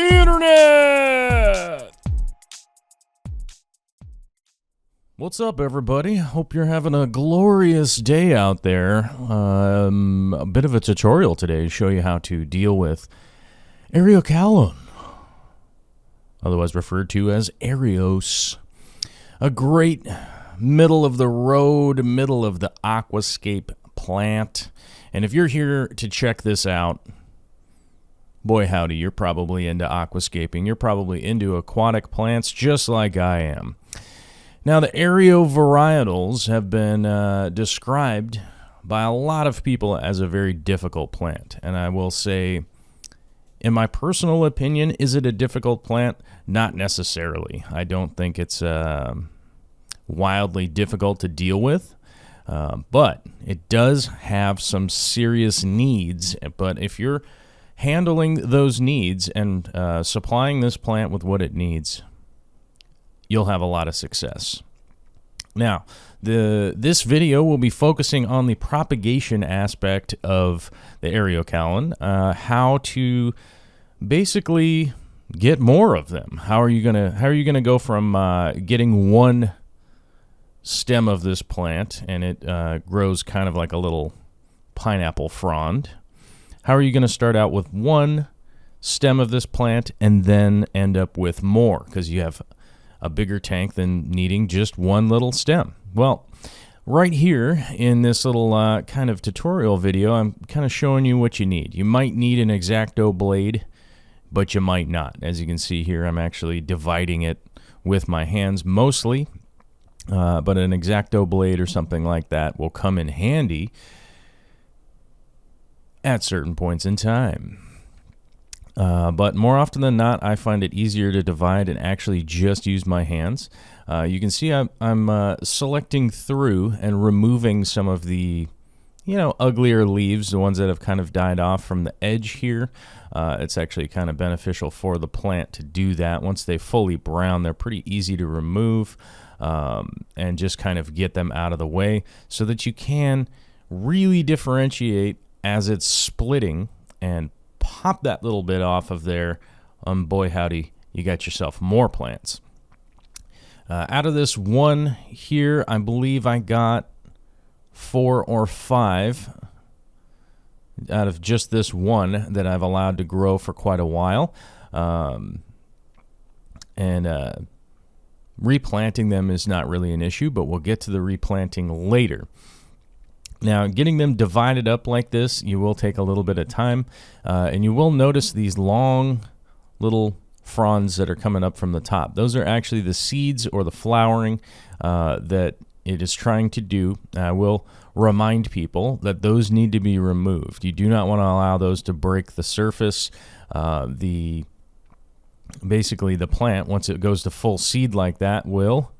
Internet! What's up, everybody? Hope you're having a glorious day out there. A bit of a tutorial today to show you how to deal with Eriocaulon, otherwise referred to as Erios. A great middle-of-the-road, middle-of-the-aquascape plant. And if you're here to check this out, boy howdy, you're probably into aquascaping. You're probably into aquatic plants just like I am. Now, the Aereo varietals have been described by a lot of people as a very difficult plant. And I will say, in my personal opinion, is it a difficult plant? Not necessarily. I don't think it's wildly difficult to deal with. But it does have some serious needs. But if you're handling those needs and supplying this plant with what it needs, you'll have a lot of success. Now, this video will be focusing on the propagation aspect of the Eriocaulon, how to basically get more of them. How are you gonna go from getting one stem of this plant and it grows kind of like a little pineapple frond? How are you going to start out with one stem of this plant and then end up with more because you have a bigger tank than needing just one little stem? Well, right here in this little kind of tutorial video, I'm kind of showing you what you need. You might need an X-Acto blade, but you might not. As you can see here, I'm actually dividing it with my hands mostly, but an X-Acto blade or something like that will come in handy at certain points in time. But more often than not, I find it easier to divide and actually just use my hands. You can see I'm selecting through and removing some of the, uglier leaves, the ones that have kind of died off from the edge here. It's actually kind of beneficial for the plant to do that. Once they fully brown, they're pretty easy to remove and just kind of get them out of the way so that you can really differentiate as it's splitting and pop that little bit off of there. Boy howdy, you got yourself more plants. Out of this one here, I believe I got 4 or 5 out of just this one that I've allowed to grow for quite a while. Replanting them is not really an issue, but we'll get to the replanting later. Now, getting them divided up like this, you will take a little bit of time, and you will notice these long little fronds that are coming up from the top. Those are actually the seeds or the flowering that it is trying to do. I will remind people that those need to be removed. You do not want to allow those to break the surface. Basically, the plant, once it goes to full seed like that, will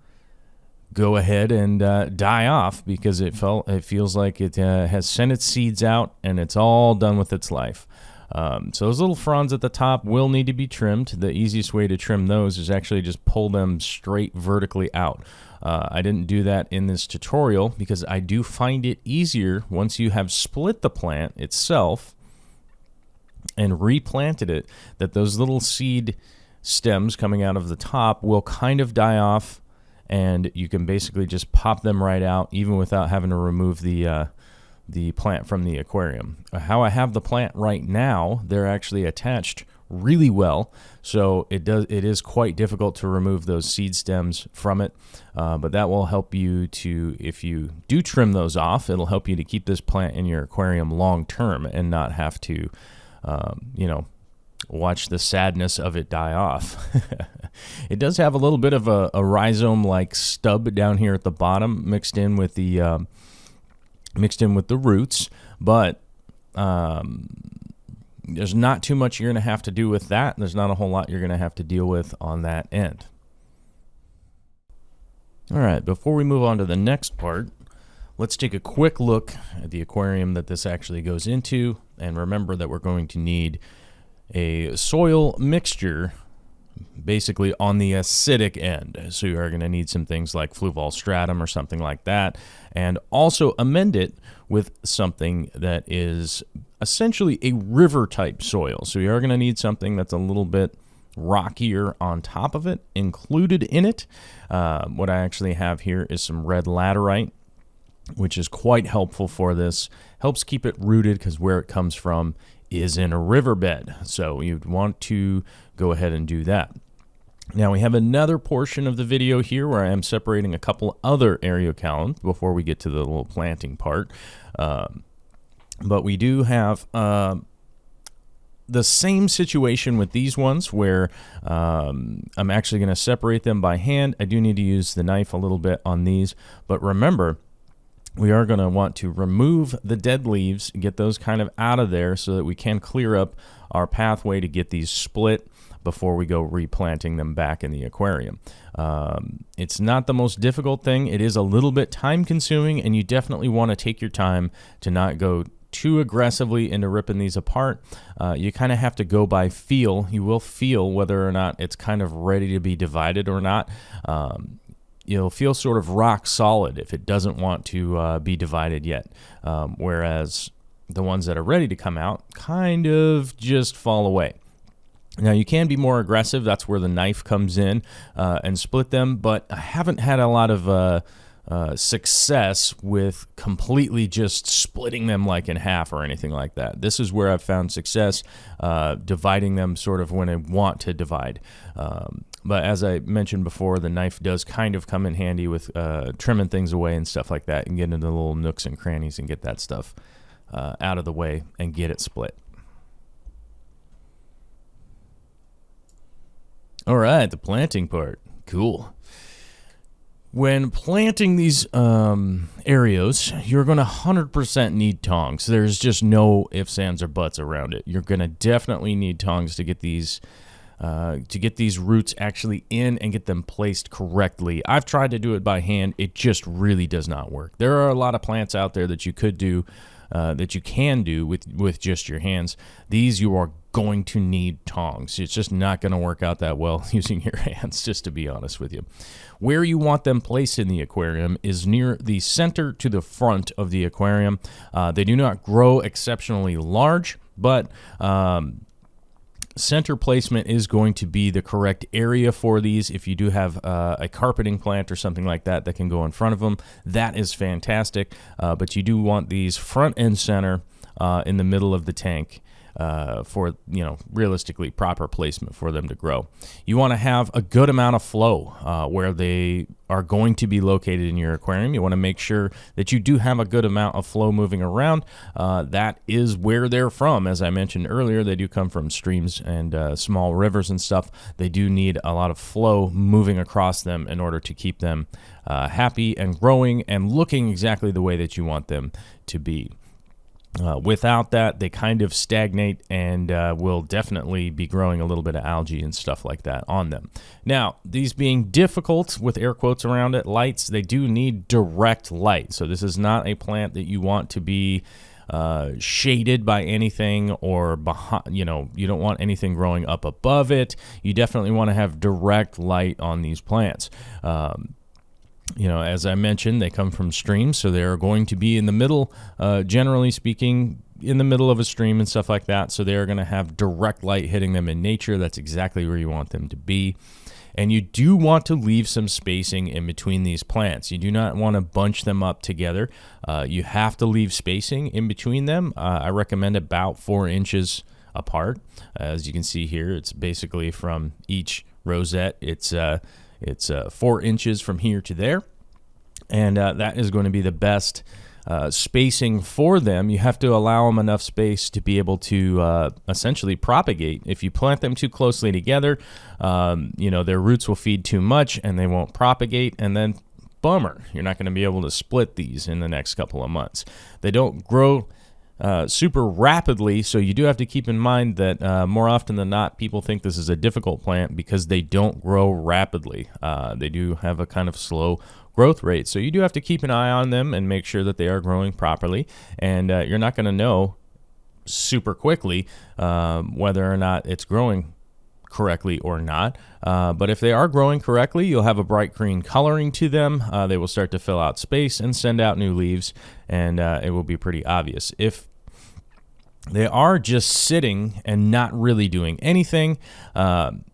go ahead and die off because it feels like it has sent its seeds out and it's all done with its life. So those little fronds at the top will need to be trimmed. The easiest way to trim those is actually just pull them straight vertically out. I didn't do that in this tutorial because I do find it easier once you have split the plant itself and replanted it, that those little seed stems coming out of the top will kind of die off, and you can basically just pop them right out even without having to remove the plant from the aquarium. How I have the plant right now, they're actually attached really well, so it is quite difficult to remove those seed stems from it, but that will help you to, if you do trim those off, it'll help you to keep this plant in your aquarium long term and not have to watch the sadness of it die off. It does have a little bit of a rhizome-like stub down here at the bottom, mixed in with the roots, but there's not too much you're going to have to do with that. There's not a whole lot you're going to have to deal with on that end. All right, before we move on to the next part, let's take a quick look at the aquarium that this actually goes into, and remember that we're going to need a soil mixture basically on the acidic end. So you are going to need some things like fluval stratum or something like that, and also amend it with something that is essentially a river type soil. So you are going to need something that's a little bit rockier on top of it. Included in it, what I actually have here is some red laterite, which is quite helpful for this. Helps keep it rooted because where it comes from is in a riverbed. So you'd want to go ahead and do that. Now we have another portion of the video here where I am separating a couple other Eriocaulon before we get to the little planting part. But we do have the same situation with these ones where I'm actually going to separate them by hand. I do need to use the knife a little bit on these, but remember, we are going to want to remove the dead leaves, get those kind of out of there so that we can clear up our pathway to get these split before we go replanting them back in the aquarium. It's not the most difficult thing. It is a little bit time consuming, and you definitely want to take your time to not go too aggressively into ripping these apart. You kind of have to go by feel. You will feel whether or not it's kind of ready to be divided or not. You'll feel sort of rock solid if it doesn't want to be divided yet, whereas the ones that are ready to come out kind of just fall away. Now, you can be more aggressive. That's where the knife comes in and split them, but I haven't had a lot of success with completely just splitting them like in half or anything like that. This is where I've found success, dividing them sort of when I want to divide. But as I mentioned before, the knife does kind of come in handy with trimming things away and stuff like that and get into the little nooks and crannies and get that stuff out of the way and get it split. All right, the planting part. Cool. When planting these Erios, you're going to 100% need tongs. There's just no ifs, ands, or buts around it. You're going to definitely need tongs to get these roots actually in and get them placed correctly. I've tried to do it by hand. It just really does not work. There are a lot of plants out there that you could do, that you can do with just your hands. These you are going to need tongs. It's just not going to work out that well using your hands, just to be honest with you. Where you want them placed in the aquarium is near the center to the front of the aquarium. They do not grow exceptionally large, but center placement is going to be the correct area for these. If you do have a carpeting plant or something like that that can go in front of them, that is fantastic. But you do want these front and center in the middle of the tank for, realistically proper placement for them to grow. You want to have a good amount of flow where they are going to be located in your aquarium. You want to make sure that you do have a good amount of flow moving around. That is where they're from. As I mentioned earlier, they do come from streams and small rivers and stuff. They do need a lot of flow moving across them in order to keep them happy and growing and looking exactly the way that you want them to be. Without that, they kind of stagnate and will definitely be growing a little bit of algae and stuff like that on them. Now, these being difficult, with air quotes around it, lights, they do need direct light. So this is not a plant that you want to be shaded by anything or behind, you don't want anything growing up above it. You definitely want to have direct light on these plants. As I mentioned, they come from streams, so they're going to be in the middle, generally speaking, in the middle of a stream and stuff like that. So they're going to have direct light hitting them in nature. That's exactly where you want them to be. And you do want to leave some spacing in between these plants. You do not want to bunch them up together. You have to leave spacing in between them. I recommend about 4 inches apart. As you can see here, it's basically from each rosette. It's 4 inches from here to there, and that is going to be the best spacing for them. You have to allow them enough space to be able to essentially propagate. If you plant them too closely together, their roots will feed too much and they won't propagate, and then bummer, you're not going to be able to split these in the next couple of months. They don't grow super rapidly, so you do have to keep in mind that more often than not, people think this is a difficult plant because they don't grow rapidly. They do have a kind of slow growth rate, so you do have to keep an eye on them and make sure that they are growing properly, and you're not going to know super quickly whether or not it's growing correctly or not, but if they are growing correctly, you'll have a bright green coloring to them. They will start to fill out space and send out new leaves, and it will be pretty obvious. If they are just sitting and not really doing anything,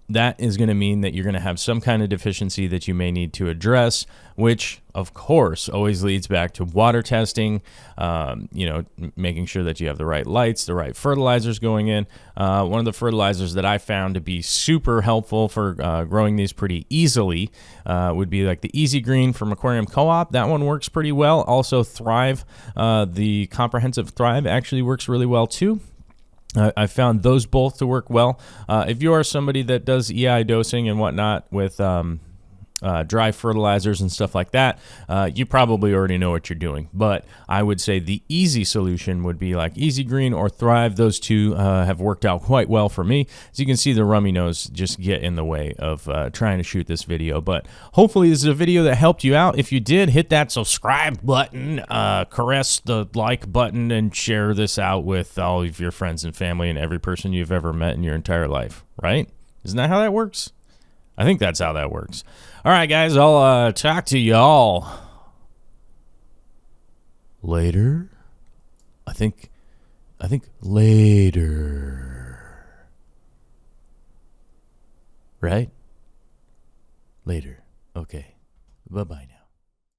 that is going to mean that you're going to have some kind of deficiency that you may need to address, which, of course, always leads back to water testing, making sure that you have the right lights, the right fertilizers going in. One of the fertilizers that I found to be super helpful for growing these pretty easily would be like the Easy Green from Aquarium Co-op. That one works pretty well. Also, Thrive, the Comprehensive Thrive actually works really well too. I found those both to work well. If you are somebody that does EI dosing and whatnot with dry fertilizers and stuff like that, you probably already know what you're doing. But I would say the easy solution would be like Easy Green or Thrive. Those two have worked out quite well for me. As you can see, the rummy nose just get in the way of trying to shoot this video. But hopefully this is a video that helped you out. If you did, hit that subscribe button, caress the like button, and share this out with all of your friends and family and every person you've ever met in your entire life, right? Isn't that how that works? I think that's how that works. All right, guys, I'll talk to y'all later. I think later. Right? Later. Okay. Bye-bye now.